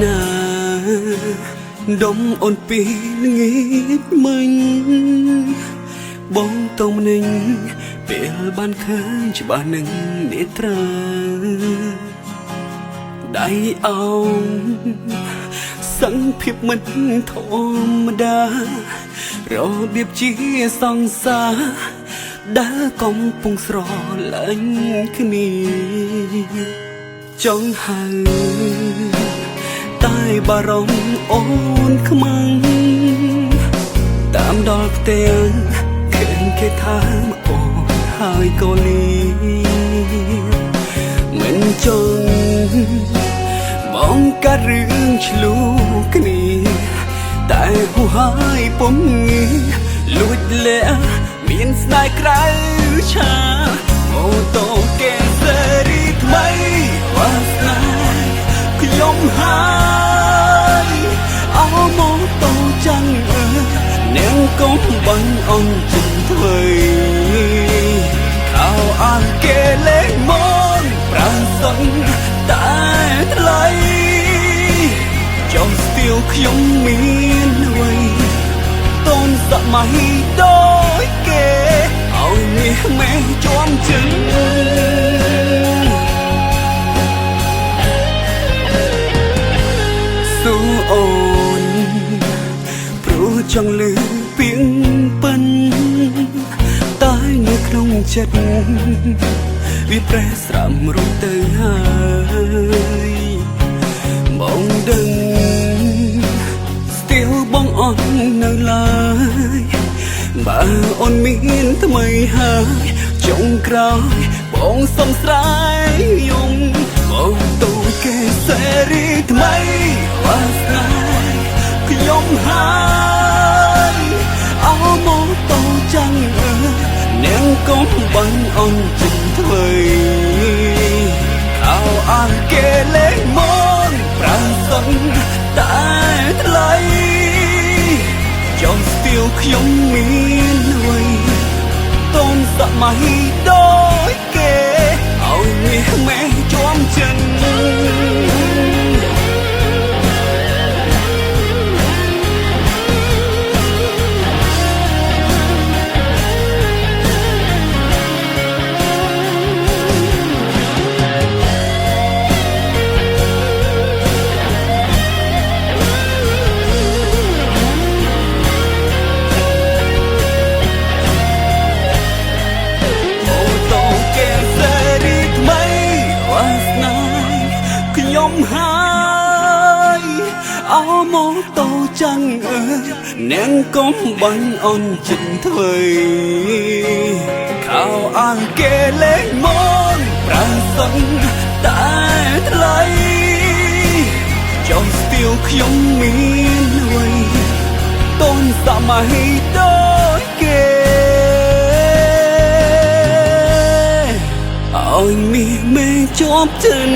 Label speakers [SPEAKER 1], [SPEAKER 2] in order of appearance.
[SPEAKER 1] ណាដុំអូនពីងៀតមិញបងតោមនឹងពេលបានឃើញច្បាស់នឹងនេត្រាដៃអោងសង្ឃភាពមិនធម្មតារបៀបជាសង្សារដែលកំពុងស្រលាញ់គ្នាចង់ហៅតែបារម្ភអូនខ្មាំងតាមដល់ផ្ទះឃើញគេថាអូនហើយក៏លីមិនចង់បងកាត់រឿងឆ្លូគ្នាតែហូរហើយពុំងាលួចលាមានស្នេហ៍ក្រៅឆាម៉ូតូគេសេរីថ្មីវាសនាខ្ញុំហើយអោម៉ូតូចាំងនាងកុំបាញ់អន់ជិនធ្វើខោអានគេលេងមកប្រាំសឹងតែថ្លៃចង់ស្ទាវខ្ញុំមានអ្វីតូនសម័យដូចគេឲ្យមាសមេជាប់ជើងស៊ូអូនព្រោះចង់លឺពីងពិនតែនៅក្នុងចិត្តវាប្រេះស្រាំរត់ទៅហើយបងដឹងស្ទាវបងអត់នៅឡើយបើអូនមានថ្មីហើយចុងក្រោយបងសុំស្រែកយំបងទូចគេសេរីថ្មីវាសនាខ្ញុំហើយអោម៉ូតូចាំងនាងកុំបាញ់អូនជិនធ្វើខោអានគេលេងមកប្រាំសឹងតែថ្លៃចង់ស្ទាវខ្ញុំមានអ្វីតូនសម័យដូចគេឲ្យមាសមេជាប់ជើងខ្ញុំហើយអោម៉ូតូចាំងនាងកុំបាញ់អូនជិនធ្វើខោអានគេលេងមកប្រាំសឹងតែថ្លៃចង់ស្ទាវខ្ញុំមានអ្វីតូនសម័យដូចគេឲ្យមាសមេជាប់ជិន